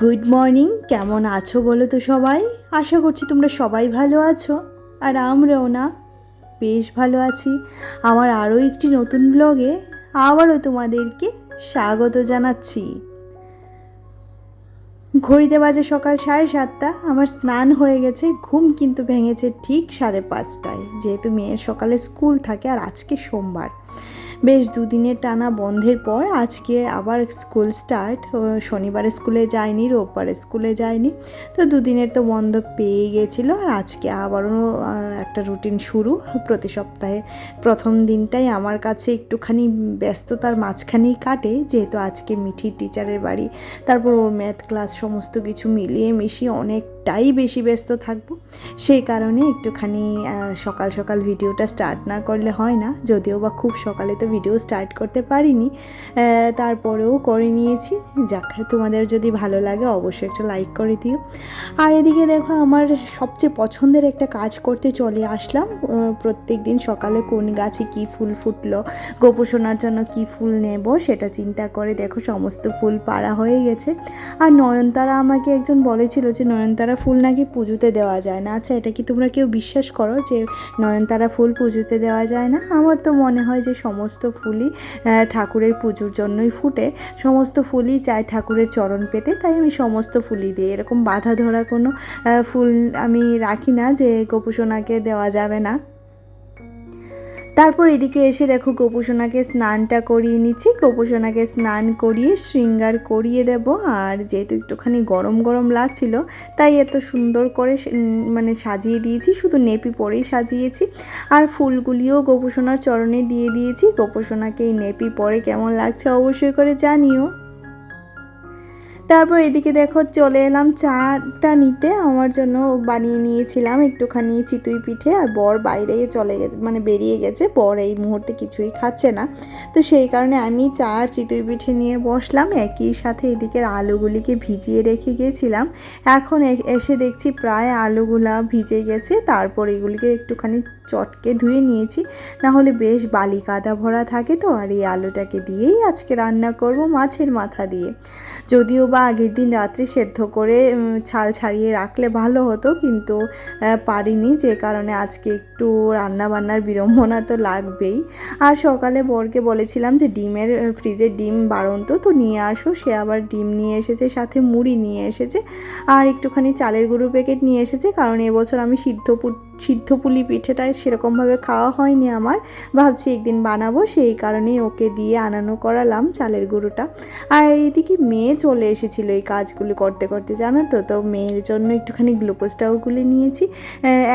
Good morning, কেমন আছো বলো তো সবাই। আশা করছি তোমরা সবাই ভালো আছো, আর আমরাও না বেশ ভালো আছি। আমার আরও একটি নতুন ব্লগে আবারও তোমাদেরকে স্বাগত জানাচ্ছি। ঘড়িতে বাজে সকাল 7:30। আমার স্নান হয়ে গেছে, ঘুম কিন্তু ভেঙেছে ঠিক 5:30টায়, যেহেতু মেয়ের সকালে স্কুল থাকে আর আজকে সোমবার। বেশ দুদিনের টানা বন্ধের পর আজকে আবার স্কুল স্টার্ট। শনিবারে স্কুলে যায়নি, রোববারে স্কুলে যায়নি, তো দুদিনের তো বন্ধ পেয়ে গেছিলো। আর আজকে আবারও একটা রুটিন শুরু। প্রতি সপ্তাহে প্রথম দিনটাই আমার কাছে একটুখানি ব্যস্ততার মাঝখানেই কাটে, যেহেতু আজকে মিঠির টিচারের বাড়ি, তারপর ওর ম্যাথ ক্লাস, সমস্ত কিছু মিলিয়ে মিশিয়ে অনেকটাই বেশি ব্যস্ত থাকবো। সেই কারণে একটুখানি সকাল সকাল ভিডিওটা স্টার্ট না করলে হয় না, যদিও বা খুব সকালে তো ভিডিও স্টার্ট করতে পারিনি, তারপরেও করে নিয়েছি। যাক, তোমাদের যদি ভালো লাগে অবশ্যই একটা লাইক করে দিও। আর এদিকে দেখো, আমার সবচেয়ে পছন্দের একটা কাজ করতে চলে আসলাম। প্রত্যেক দিন সকালে কোন গাছে কী ফুল ফুটলো, গোপোষণার জন্য কী ফুল নেব সেটা চিন্তা করে দেখো সমস্ত ফুল পাড়া হয়ে গেছে। আর নয়নতারা আমাকে একজন বলেছিল যে নয়নতারা ফুল নাকি পুজোতে দেওয়া যায় না। আচ্ছা, এটা কি তোমরা কেউ বিশ্বাস করো যে নয়নতারা ফুল পুজোতে দেওয়া যায় না? আমার তো মনে হয় যে সমস্ত ফুলই ঠাকুরের পুজোর জন্যই ফুটে, সমস্ত ফুলই চায় ঠাকুরের চরণ পেতে, তাই আমি সমস্ত ফুলই দিই। এরকম বাধা ধরা কোনো ফুল আমি রাখি না যে গোপুসোনাকে দেওয়া যাবে না। তারপর এদিকে এসে দেখো গোপুসোনাকে স্নানটা করিয়ে নিচ্ছি। গোপুসোনাকে স্নান করিয়ে শৃঙ্গার করিয়ে দেব। আর যেহেতু একটুখানি গরম গরম লাগছিল, তাই এত সুন্দর করে মানে সাজিয়ে দিয়েছি, শুধু নেপি পরেই সাজিয়েছি। আর ফুলগুলিও গোপুসোনার চরণে দিয়ে দিয়েছি। গোপুসোনাকে এই নেপি পরে কেমন লাগছে অবশ্যই করে জানিও। তারপর এদিকে দেখো চলে এলাম চাটা নিতে। আমার জন্য বানিয়ে নিয়েছিলাম একটুখানি চিতই পিঠে, আর বর বাইরে চলে গেছে, মানে বেরিয়ে গেছে। বর এই মুহূর্তে কিছুই খাচ্ছে না, তো সেই কারণে আমি চা আর চিতই পিঠে নিয়ে বসলাম। একই সাথে এদিকের আলুগুলিকে ভিজিয়ে রেখে গিয়েছিলাম, এখন এসে দেখছি প্রায় আলুগুলা ভিজে গেছে। তারপর এগুলিকে একটুখানি চটকে ধুয়ে নিয়েছি, না হলে বেশ বালি কাদা ভরা থাকে তো। আর এই আলুটাকে দিয়েই আজকে রান্না করব মাছের মাথা দিয়ে। যদিও বা আগের দিন রাত্রে সেদ্ধ করে ছাল ছাড়িয়ে রাখলে ভালো হতো, কিন্তু পারিনি, যে কারণে আজকে একটু রান্না বান্নার বিড়ম্বনা তো লাগবেই। আর সকালে বরকে বলেছিলাম যে ডিমের ফ্রিজে ডিম বাড়ন্ত তো নিয়ে আসো, সে আবার ডিম নিয়ে এসেছে, সাথে মুড়ি নিয়ে এসেছে, আর একটুখানি চালের গুঁড়ো প্যাকেট নিয়ে এসেছে। কারণ এবছর আমি সিদ্ধ পুলি পিঠেটাই সেরকমভাবে খাওয়া হয়নি আমার, ভাবছি একদিন বানাবো, সেই কারণেই ওকে দিয়ে আনানো করালাম চালের গুঁড়োটা। আর এদিকে মেয়ে চলে এসেছিলো এই কাজগুলি করতে করতে, জানো তো। তো মেয়ের জন্য একটুখানি গ্লুকোজটাও গুলি নিয়েছি।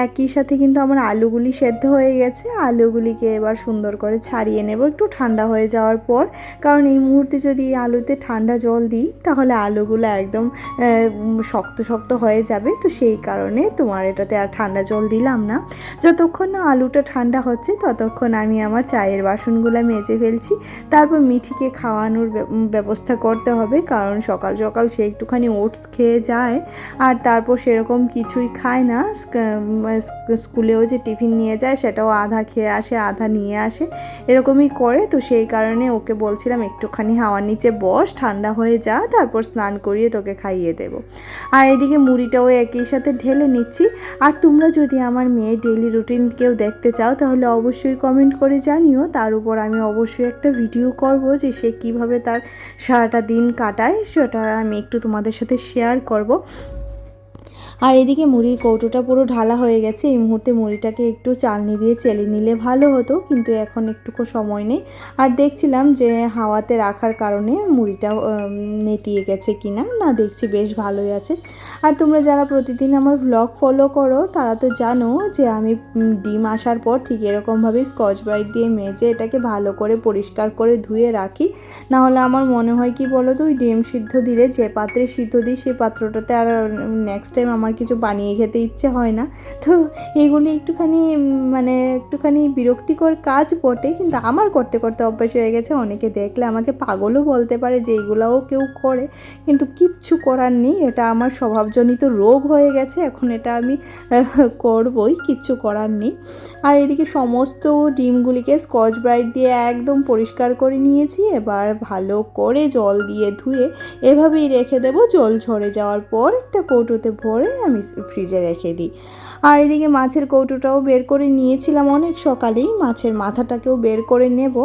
একই সাথে কিন্তু আমার আলুগুলি সেদ্ধ হয়ে গেছে। আলুগুলিকে এবার সুন্দর করে ছাড়িয়ে নেব একটু ঠান্ডা হয়ে যাওয়ার পর, কারণ এই মুহূর্তে যদি আলুতে ঠান্ডা জল দিই তাহলে আলুগুলো একদম শক্ত শক্ত হয়ে যাবে। তো সেই কারণে তোমার এটাতে আর ঠান্ডা জল দিলাম না। যতক্ষণ না আলুটা ঠান্ডা হচ্ছে ততক্ষণ আমি আমার চায়ের বাসনগুলো মেজে ফেলছি। তারপর মিঠিকে খাওয়ানোর ব্যবস্থা করতে হবে, কারণ সকাল সকাল সে একটুখানি ওটস খেয়ে যায়, আর তারপর সেরকম কিছুই খায় না। স্কুলেও যে টিফিন নিয়ে যায় সেটাও আধা খেয়ে আসে, আধা নিয়ে আসে, এরকমই করে। তো সেই কারণে ওকে বলছিলাম একটুখানি হাওয়ার নিচে বস, ঠান্ডা হয়ে যা, তারপর স্নান করিয়ে তোকে খাইয়ে দেব। আর এদিকে মুড়িটাও একই সাথে ঢেলে নিচ্ছি। আর তোমরা যদি আমার মেয়ের ডেইলি রুটিন কেউ দেখতে চাও তাহলে অবশ্যই কমেন্ট করে জানিও। তার উপর আমি অবশ্যই একটা ভিডিও করব যে সে কীভাবে তার সারাটা দিন কাটায়, সেটা আমি একটু তোমাদের সাথে শেয়ার করব। আর এদিকে মুড়ির কৌটোটা পুরো ঢালা হয়ে গেছে। এই মুহূর্তে মুড়িটাকে একটু চালনি দিয়ে চেলে নিলে ভালো হতো, কিন্তু এখন একটুকু সময় নেই। আর দেখছিলাম যে হাওয়াতে রাখার কারণে মুড়িটা নেতিয়ে গেছে কিনা, না দেখছি বেশ ভালোই আছে। আর তোমরা যারা প্রতিদিন আমার ভ্লগ ফলো করো তারা তো জানো যে আমি ডিম আসার পর ঠিক এরকমভাবে স্কচ ব্রাইট দিয়ে মেজে এটাকে ভালো করে পরিষ্কার করে ধুয়ে রাখি। নাহলে আমার মনে হয় কি বলো তো, ওই ডিম সিদ্ধ দিলে যে পাত্রে সিদ্ধ দিই সেই পাত্রটাতে আর নেক্সট টাইম আমার আমার কিছু বানিয়ে খেতে ইচ্ছে হয় না। তো এগুলি একটুখানি বিরক্তিকর কাজ বটে, কিন্তু আমার করতে করতে অভ্যাস হয়ে গেছে। অনেকে দেখলে আমাকে পাগলও বলতে পারে যে এইগুলাও কেউ করে, কিন্তু কিচ্ছু করার নেই, এটা আমার স্বভাবজনিত রোগ হয়ে গেছে। এখন এটা আমি করবই, কিচ্ছু করার নেই। আর এদিকে সমস্ত ডিমগুলিকে স্কচ ব্রাইট দিয়ে একদম পরিষ্কার করে নিয়েছি। এবার ভালো করে জল দিয়ে ধুয়ে এভাবেই রেখে দেবো। জল ঝরে যাওয়ার পর একটা কৌটোতে ভরে আমি ফ্রিজে রেখে দিই। আর এদিকে মাছের কৌটোটাও বের করে নিয়েছিলাম অনেক সকালেই, মাছের মাথাটাকেও বের করে নেব।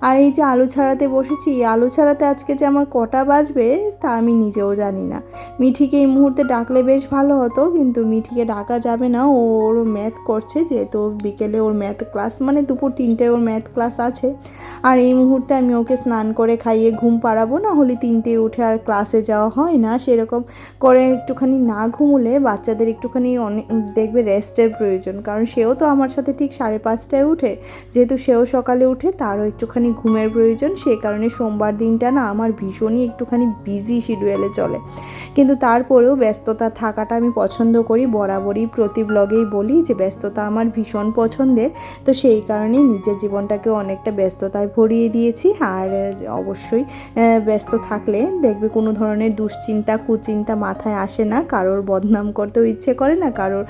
আর এই যে আলু ছাড়াতে বসেছি, আলু ছাড়াতে আজকে যে আমার কটা বাজবে তা আমি নিজেও জানি না। মিঠিকে এই মুহূর্তে ডাকলে বেশ ভালো হতো, কিন্তু মিঠিকে ডাকা যাবে না, ওর ম্যাথ করছে, যেহেতু বিকেলে ওর ম্যাথ ক্লাস, মানে দুপুর 3টায় ওর ম্যাথ ক্লাস আছে। আর এই মুহূর্তে আমি ওকে স্নান করে খাইয়ে ঘুম পাড়াবো, না হলে 3টায় উঠে আর ক্লাসে যাওয়া হয় না। সেরকম করে একটুখানি না ঘুমোলে বাচ্চাদের একটুখানি অনেক দেখবে রেস্টের প্রয়োজন, কারণ সেও তো আমার সাথে ঠিক 5:30টায় উঠে, যেহেতু সেও সকালে উঠে, তারও একটুখানি ঘুমের প্রয়োজন। সেই কারণে সোমবার দিনটা না আমার ভীষণই একটুখানি বিজি শিডিউলে চলে, কিন্তু তারপরেও ব্যস্ততা থাকাটা আমি পছন্দ করি। বরাবরই প্রতি ব্লগেই বলি যে ব্যস্ততা আমার ভীষণ পছন্দের, তো সেই কারণে নিজের জীবনটাকে অনেকটা ব্যস্ততায় ভরিয়ে দিয়েছি। আর অবশ্যই ব্যস্ত থাকলে দেখবে কোনো ধরনের দুশ্চিন্তা কুচিন্তা মাথায় আসে না, কারোর বদনাম করতেও ইচ্ছে করে না, কারোর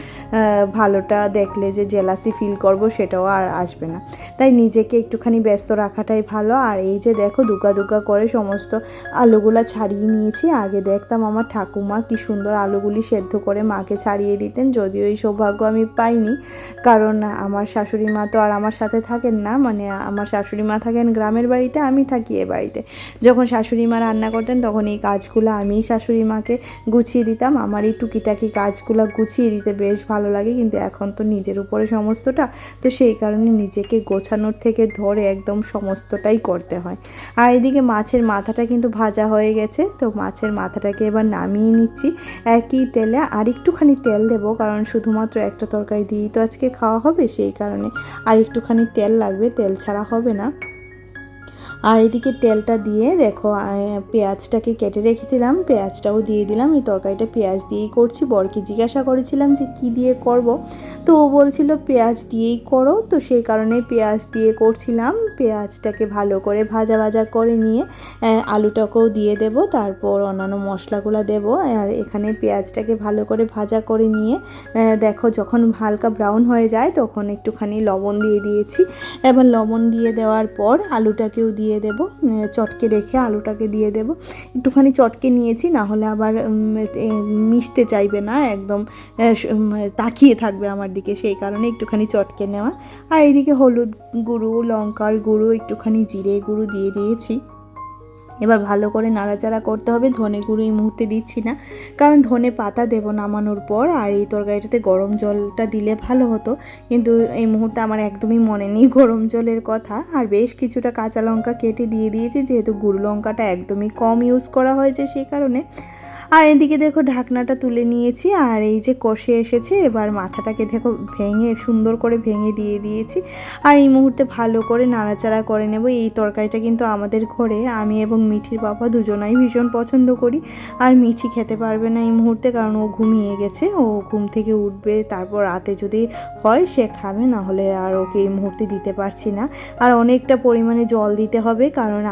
ভালোটা দেখলে যে জেলাসি ফিল করব সেটাও আর আসবে না। তাই নিজেকে একটুখানি ব্যস্ত রাখাটাই ভালো। আর এই যে দেখো দুগা দুগা করে সমস্ত আলুগুলা ছাড়িয়ে নিয়েছি। আগে দেখতাম আমার ঠাকুমা কি সুন্দর আলুগুলি সেদ্ধ করে মাকে ছাড়িয়ে দিতেন, যদিও এই সৌভাগ্য আমি পাইনি, কারণ আমার শাশুড়ি মা তো আর আমার সাথে থাকেন না, মানে আমার শাশুড়ি মা থাকেন গ্রামের বাড়িতে, আমি থাকি এ বাড়িতে। যখন শাশুড়ি মা রান্না করতেন তখন এই কাজগুলো আমি শাশুড়ি মাকে গুছিয়ে দিতাম। আমার এই টুকিটাকি কাজগুলো গুছিয়ে দিতে বেশ ভালো লাগে, কিন্তু এখন তো নিজের উপরে সমস্তটা, তো সেই কারণে নিজেকে গোছানোর থেকে ধরে একদম সমস্তটাই করতে হয়। আর এদিকে মাছের মাথাটা কিন্তু ভাজা হয়ে গেছে, তো মাছের মাথাটাকে এবার নামিয়ে নিচ্ছি একই তেলে। আর একটুখানি তেল দেবো, কারণ শুধুমাত্র একটা তরকারি দিয়েই তো আজকে খাওয়া হবে, সেই কারণে আর একটুখানি তেল লাগবে, তেল ছাড়া হবে না। আর এদিকে তেলটা দিয়ে দেখো পেঁয়াজটাকে কেটে রেখেছিলাম, পেঁয়াজটাও দিয়ে দিলাম। এই তরকারিটা পেঁয়াজ দিয়েই করছি। বরকে জিজ্ঞাসা করেছিলাম যে কি দিয়ে করব, তো ও বলছিল পেঁয়াজ দিয়েই করো, তো সেই কারণে পেঁয়াজ দিয়ে করছিলাম। পেঁয়াজটাকে ভালো করে ভাজা ভাজা করে নিয়ে আলুটাকেও দিয়ে দেব, তারপর অন্যান্য মশলাগুলো দেব। আর এখানে পেঁয়াজটাকে ভালো করে ভাজা করে নিয়ে দেখো যখন হালকা ব্রাউন হয়ে যায় তখন একটুখানি লবণ দিয়ে দিয়েছি। এবার লবণ দিয়ে দেওয়ার পর আলুটাকেও দিয়ে দেব, চটকে রেখে আলুটাকে দিয়ে দেব। একটুখানি চটকে নিয়েছি, না হলে আবার মিশতে চাইবে না, একদম তাকিয়ে থাকবে আমার দিকে, সেই কারণে একটুখানি চটকে নেওয়া। আর এইদিকে হলুদ গুঁড়ো, লঙ্কার গুঁড়ো, একটুখানি জিরে গুঁড়ো দিয়ে দিয়েছি। এবার ভালো করে নাড়াচাড়া করতে হবে। ধনে গুঁড়ো এই মুহূর্তে দিচ্ছি না, কারণ ধনে পাতা দেবো নামানোর পর। আর এই তরকারিটাতে গরম জলটা দিলে ভালো হতো, কিন্তু এই মুহূর্তে আমার একদমই মনে নেই গরম জলের কথা। আর বেশ কিছুটা কাঁচা লঙ্কা কেটে দিয়ে দিয়েছি, যেহেতু গুঁড়ো লঙ্কাটা একদমই কম ইউজ করা হয়েছে সেই কারণে। আর এদিকে দেখো ঢাকনাটা তুলে নিয়েছি, আর এই যে কষে এসেছে। এবার মাথাটাকে দেখো ভেঙে সুন্দর করে ভেঙে দিয়ে দিয়েছি। আর এই মুহূর্তে ভালো করে নাড়াচাড়া করে নেব। এই তরকারিটা কিন্তু আমাদের ঘরে আমি এবং মিঠির বাবা দুজনাই ভীষণ পছন্দ করি। আর মিঠি খেতে পারবে না এই মুহূর্তে, কারণ ও ঘুমিয়ে গেছে, ও ঘুম থেকে উঠবে, তারপর রাতে যদি হয় সে খাবে, না হলে আর ওকে এই মুহূর্তে দিতে পারছি না। আর অনেকটা পরিমাণে জল দিতে হবে, কারণ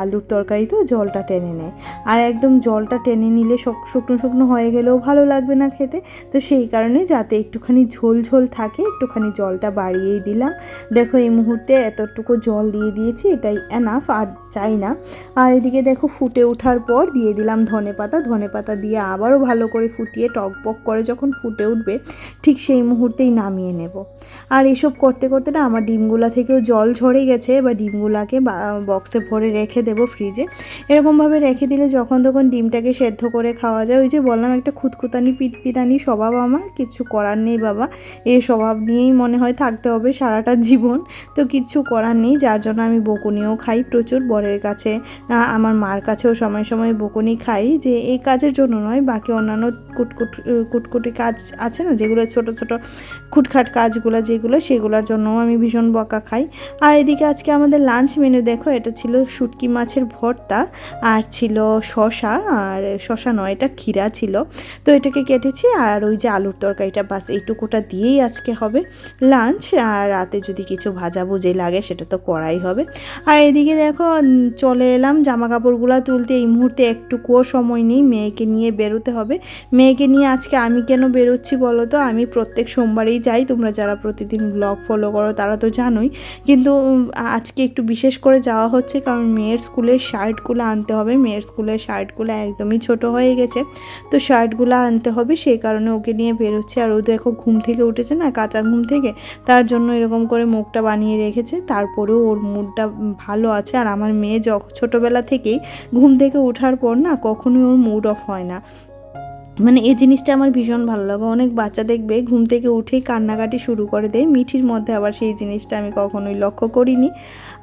আলুর তরকারি তো জলটা টেনে নেয়, আর একদম জলটা টেনে নিলে শুকনো শুকনো হয়ে গেলেও ভালো লাগবে না খেতে। তো সেই কারণে যাতে একটুখানি ঝোল ঝোল থাকে একটুখানি জলটা বাড়িয়েই দিলাম। দেখো এই মুহূর্তে এতটুকু জল দিয়ে দিয়েছি, এটাই এনাফ, আর চাই না। আর এদিকে দেখো ফুটে ওঠার পর দিয়ে দিলাম ধনেপাতা দিয়ে আবারও ভালো করে ফুটিয়ে টকবক করে যখন ফুটে উঠবে ঠিক সেই মুহূর্তেই নামিয়ে নেব। আর এসব করতে করতে না আমার ডিমগুলা থেকেও জল ঝরে গেছে। এবার ডিমগুলাকে বক্সে ভরে রেখে দেবো ফ্রিজে। এরকমভাবে রেখে দিলে যখন তখন ডিমটাকে সেদ্ধ করে খাওয়া যায়। ওই যে বললাম একটা খুঁতখুতানি পিতপিতানি স্বভাব আমার, কিছু করার নেই বাবা, এই স্বভাব নিয়েই মনে হয় থাকতে হবে সারাটা জীবন। তো কিচ্ছু করার নেই, যার জন্য আমি বকুনিও খাই প্রচুর, বরের কাছে আমার মার কাছেও সময় সময় বকুনি খাই, যে এই কাজের জন্য নয়, বাকি অন্যান্য কুটকুটি কাজ আছে না, যেগুলো ছোট ছোট খুটখাট কাজগুলো যেগুলো, সেগুলোর জন্যও আমি ভীষণ বকা খাই। আর এদিকে আজকে আমাদের লাঞ্চ মেনু দেখো, এটা ছিল শুটকি মাছের ভর্তা, আর ছিল শসা, আর শসা নয়, এটা ক্ষীরা ছিল। তো এটাকে কেটেছি আর ওই যে আলুর তরকারিটা, বাস এইটুকুটা দিয়েই আজকে হবে লাঞ্চ। আর রাতে যদি কিছু ভাজাভুজি লাগে সেটা তো করাই হবে। আর এদিকে দেখো চলে এলাম জামা কাপড়গুলো তুলতে। এই মুহূর্তে একটুকুও সময় নেই, মেয়েকে নিয়ে বেরোতে হবে। মেয়েকে নিয়ে আজকে আমি কেন বেরোচ্ছি বলো তো, আমি প্রত্যেক সোমবারেই যাই, তোমরা যারা প্রতিদিন ব্লগ ফলো করো তারা তো জানোই, কিন্তু আজকে একটু বিশেষ করে যাওয়া হচ্ছে কারণ মেয়ের স্কুলের শার্টগুলো আনতে হবে। মেয়ের স্কুলের শার্টগুলো একদমই ছোট হয়ে গেছে, তো শার্টগুলো আনতে হবে, সেই কারণে ওকে নিয়ে বেরোচ্ছে। আর ও দেখো ঘুম থেকে উঠেছে না, কাঁচা ঘুম থেকে, তার জন্য এরকম করে মুখটা বানিয়ে রেখেছে। তারপরেও ওর মুডটা ভালো আছে। আর আমার মেয়ে ছোটোবেলা থেকেই ঘুম থেকে ওঠার পর না কখনোই ওর মুড অফ হয় না, মানে এই জিনিসটা আমার ভীষণ ভালো লাগে। অনেক বাচ্চা দেখবে ঘুম থেকে উঠেই কান্নাকাটি শুরু করে দেয়, মিঠির মধ্যে আবার সেই জিনিসটা আমি কখনোই লক্ষ্য করিনি।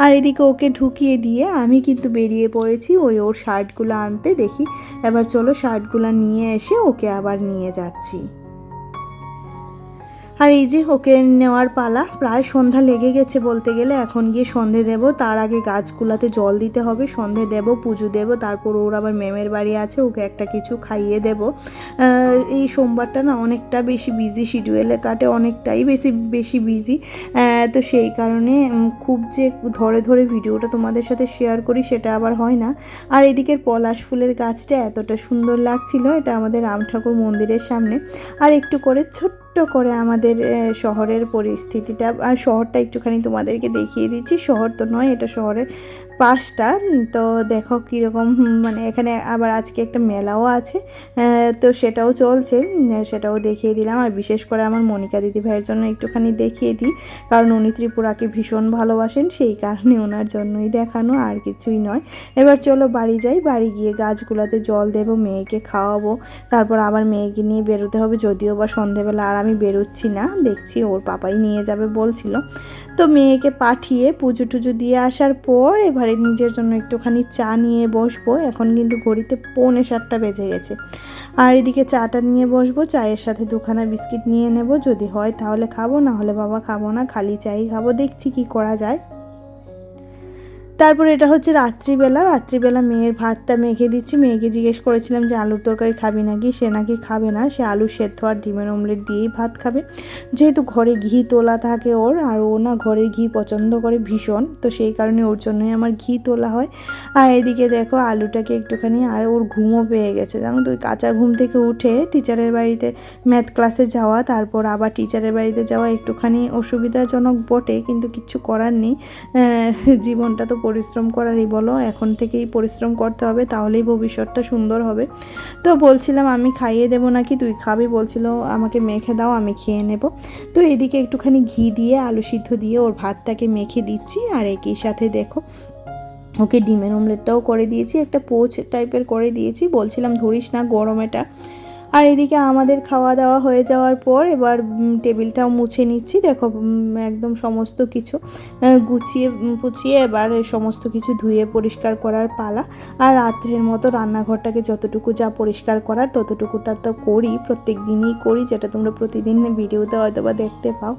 আর এদিকে ওকে ঢুকিয়ে দিয়ে আমি কিন্তু বেরিয়ে পড়েছি ওর শার্টগুলো আনতে। দেখি এবার চলো শার্টগুলো নিয়ে এসে ওকে আবার নিয়ে যাচ্ছি। আর এই যে ওকে নেওয়ার পালা, প্রায় সন্ধ্যা লেগে গেছে বলতে গেলে। এখন গিয়ে সন্ধে দেব, তার আগে গাছগুলাতে জল দিতে হবে, সন্ধে দেব, পুজো দেব, তারপর ওর আবার মেমের বাড়ি আছে, ওকে একটা কিছু খাইয়ে দেব। এই সোমবারটা না অনেকটা বেশি বিজি শিডিউলে কাটে, অনেকটাই বেশি বিজি। তো সেই কারণে খুব যে ধরে ধরে ভিডিওটা তোমাদের সাথে শেয়ার করি সেটা আবার হয় না। আর এদিকের পলাশ ফুলের গাছটা এতটা সুন্দর লাগছিল, এটা আমাদের রাম ঠাকুর মন্দিরের সামনে। আর একটু করে ছোট্ট করে আমাদের শহরের পরিস্থিতিটা, আর শহরটা একটুখানি তোমাদেরকে দেখিয়ে দিচ্ছি। শহর তো নয়, এটা শহরের পাশটা। তো দেখো কীরকম, মানে এখানে আবার আজকে একটা মেলাও আছে, তো সেটাও চলছে, সেটাও দেখিয়ে দিলাম। আর বিশেষ করে আমার মনিকা দিদি ভাইয়ের জন্য একটুখানি দেখিয়ে দিই, কারণ উনি ত্রিপুরাকে ভীষণ ভালোবাসেন, সেই কারণে ওনার জন্যই দেখানো, আর কিছুই নয়। এবার চলো বাড়ি যাই, বাড়ি গিয়ে গাছগুলোতে জল দেবো, মেয়েকে খাওয়াবো, তারপর আবার মেয়েকে নিয়ে বেরোতে হবে। যদিও বা সন্ধেবেলা আর আমি বেরোচ্ছি না, দেখছি ওর পাপাই নিয়ে যাবে বলছিল। তো মেয়েকে পাঠিয়ে পুজো টুজো দিয়ে আসার পর এবারে নিজের জন্য একটুখানি চা নিয়ে বসবো। এখন কিন্তু ঘড়িতে 6:45 বেজে গেছে। আর এদিকে চাটা নিয়ে বসবো, চায়ের সাথে দুখানা বিস্কিট নিয়ে নেব, যদি হয় তাহলে খাবো, না হলে বাবা খাবো না, খালি চাই খাবো, দেখছি কি করা যায়। তারপর এটা হচ্ছে রাত্রিবেলা মেয়ের ভাতটা মেখে দিচ্ছি। মেয়েকে জিজ্ঞেস করেছিলাম যে আলুর তরকারি খাবি নাকি, সে নাকি খাবে না, সে আলু সেদ্ধ আর ডিমের অমলেট দিয়েই ভাত খাবে, যেহেতু ঘরে ঘি তোলা থাকে ওর, আর ও না ঘরের ঘি পছন্দ করে ভীষণ, তো সেই কারণে ওর জন্যই আমার ঘি তোলা হয়। আর এদিকে দেখো আলুটাকে একটুখানি, আর ওর ঘুমও পেয়ে গেছে জানো তো, ওই কাঁচা ঘুম থেকে উঠে টিচারের বাড়িতে ম্যাথ ক্লাসে যাওয়া, তারপর আবার টিচারের বাড়িতে যাওয়া একটুখানি অসুবিধাজনক বটে, কিন্তু কিচ্ছু করার নেই। জীবনটা তো পরিশ্রম করারই, বলো, এখন থেকেই পরিশ্রম করতে হবে, তাহলেই ভবিষ্যৎটা সুন্দর হবে। তো বলছিলাম আমি খাইয়ে দেবো নাকি তুই খাবি, বলছিল আমাকে মেখে দাও আমি খেয়ে নেব। তো এদিকে একটুখানি ঘি দিয়ে আলু সিদ্ধ দিয়ে ওর ভাতটাকে মেখে দিচ্ছি। আর একই সাথে দেখো ওকে ডিমের অমলেটটাও করে দিয়েছি, একটা পোচ টাইপের করে দিয়েছি, বলছিলাম ধরিস না গরম এটা। আর এদিকে আমাদের খাওয়া দাওয়া হয়ে যাওয়ার পর এবার টেবিলটাও মুছে নিচ্ছি। দেখো একদম সমস্ত কিছু গুছিয়ে পুছিয়ে এবার সমস্ত কিছু ধুয়ে পরিষ্কার করার পালা। আর রাত্রের মতো রান্নাঘরটাকে যতটুকু যা পরিষ্কার করার ততটুকুটা তো করি, প্রত্যেক দিনই করি, যেটা তোমরা প্রতিদিন ভিডিওতে হয়তো বা দেখতে পাও।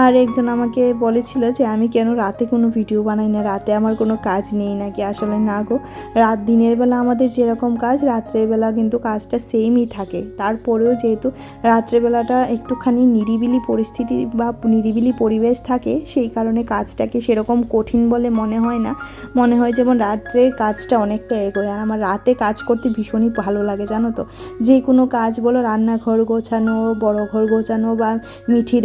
আর একজন আমাকে বলেছিল যে আমি কেন রাতে কোনো ভিডিও বানাই না, রাতে আমার কোনো কাজ নেই নাকি। আসলে না গো, দিনের বেলা আমাদের যেরকম কাজ, রাত্রের বেলা কিন্তু কাজটা সেমই থাকে। তারপরেও যেহেতু রাত্রেবেলাটা একটুখানি নিরিবিলি পরিস্থিতি বা নিরিবিলি পরিবেশ থাকে, সেই কারণে কাজটাকে সেরকম কঠিন বলে মনে হয় না, মনে হয় যেমন রাত্রের কাজটা অনেকটা এগোয়। আর আমার রাতে কাজ করতে ভীষণই ভালো লাগে জানো তো, যে কোনো কাজ বলো, রান্নাঘর গোছানো, বড় ঘর গোছানো বা মিঠির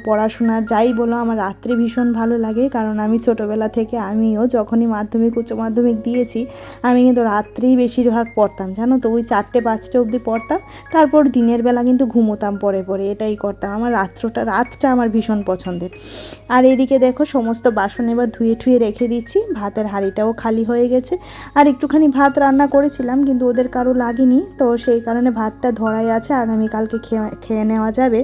পড়াশোনার যাই বলো, আমার রাত্রে ভীষণ ভালো লাগে। কারণ আমি ছোটোবেলা থেকে, আমিও যখনই মাধ্যমিক উচ্চ মাধ্যমিক দিয়েছি, আমি কিন্তু রাত্রেই বেশিরভাগ পড়তাম জানো তো, ওই 4টে-5টে অবধি পড়তাম, তারপর দিনের বেলা কিন্তু ঘুমোতাম পরে এটাই করতাম। আমার রাতটা আমার ভীষণ পছন্দের। আর এদিকে দেখো সমস্ত বাসন এবার ধুয়ে ঠুয়ে রেখে দিচ্ছি, ভাতের হাঁড়িটাও খালি হয়ে গেছে। আর একটুখানি ভাত রান্না করেছিলাম কিন্তু ওদের কারো লাগেনি, তো সেই কারণে ভাতটা ধরাই আছে, আগামীকালকে খেয়ে নেওয়া যাবে।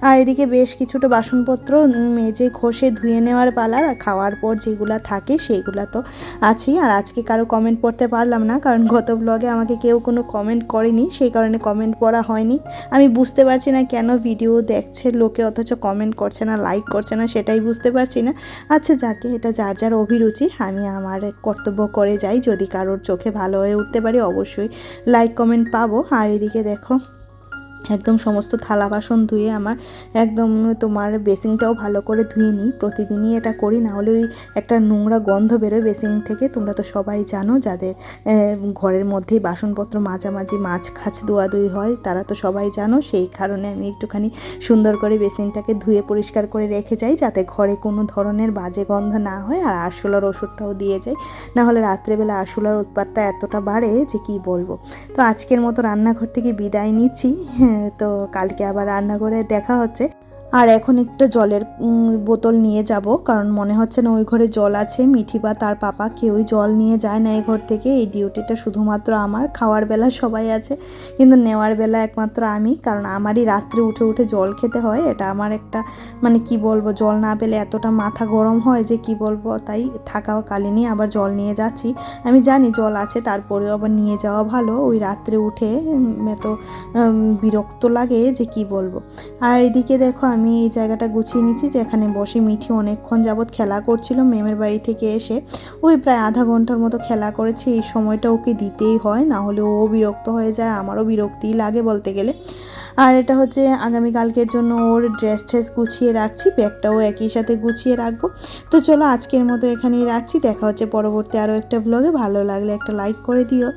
আর এদিকে বেশ কিছুটা বাসনপত্র মেজে ঘষে ধুয়ে নেওয়ার পালা, আর খাওয়ার পর যেগুলো থাকে সেইগুলো তো আছেই। আর আজকে কারো কমেন্ট পড়তে পারলাম না, কারণ গত ব্লগে আমাকে কেউ কোনো কমেন্ট করেনি, সেই কারণে কমেন্ট পড়া করা হয়নি। আমি বুঝতে পারছি না কেন ভিডিও দেখছে লোকে অথচ কমেন্ট করছে না, লাইক করছে না, সেটাই বুঝতে পারছি না। আচ্ছা যাকে, এটা যার যার অভিরুচি, আমি আমার কর্তব্য করে যাই। যদি কারোর চোখে ভালো হয়ে উঠতে পারি অবশ্যই লাইক কমেন্ট পাবো। আর এদিকে দেখো একদম সমস্ত থালা বাসন ধুয়ে আমার একদম তোমার বেসিংটাও ভালো করে ধুয়ে নিই, প্রতিদিনই এটা করি, না হলে ওই একটা নোংরা গন্ধ বেরোয় বেসিং থেকে। তোমরা তো সবাই জানো, যাদের ঘরের মধ্যেই বাসনপত্র মাঝামাঝি মাছ খাছ ধোয়াধুয়ি হয় তারা তো সবাই জানো। সেই কারণে আমি একটুখানি সুন্দর করে বেসিনটাকে ধুয়ে পরিষ্কার করে রেখে যাই, যাতে ঘরে কোনো ধরনের বাজে গন্ধ না হয়। আর আরশোলার ওষুধটাও দিয়ে যাই, না হলে রাত্রেবেলা আরশোলার উৎপাতটা এতটা বাড়ে যে কি বলবো। তো আজকের মতো রান্নাঘর থেকে বিদায় নিচ্ছি। তো কালকে আবার রান্নাঘরে দেখা হচ্ছে। আর এখন একটা জলের বোতল নিয়ে যাব, কারণ মনে হচ্ছে না ওই ঘরে জল আছে। মিঠি বা তার পাপা কেউই জল নিয়ে যায় না এই ঘর থেকে। এই ডিউটিটা শুধুমাত্র আমার। খাওয়ার বেলা সবাই আছে, কিন্তু নেওয়ার বেলা একমাত্র আমি, কারণ আমারই রাত্রে উঠে উঠে জল খেতে হয়। এটা আমার একটা মানে কি বলবো, জল না পেলে এতটা মাথা গরম হয় যে কি বলবো। তাই থাকাকালীনই আবার জল নিয়ে যাচ্ছি। আমি জানি জল আছে, তারপরেও আবার নিয়ে যাওয়া ভালো। ওই রাত্রে উঠে এত বিরক্ত লাগে যে কি বলবো। আর এদিকে দেখো আমি এই জায়গাটা গুছিয়ে নিচ্ছি, যেখানে বসে মিঠি অনেকক্ষণ যাবৎ খেলা করছিল মেমের বাড়ি থেকে এসে। ওই প্রায় আধা ঘন্টার মতো খেলা করেছে। এই সময়টা ওকে দিতেই হয়, না হলে ও বিরক্ত হয়ে যায়, আমারও বিরক্তিই লাগে বলতে গেলে। আর এটা হচ্ছে আগামীকালকের জন্য ওর ড্রেস ট্রেস গুছিয়ে রাখছি, ব্যাগটাও একই সাথে গুছিয়ে রাখবো। তো চলো আজকের মতো এখানেই রাখছি, দেখা হচ্ছে পরবর্তী আরও একটা ব্লগে। ভালো লাগলে একটা লাইক করে দিও।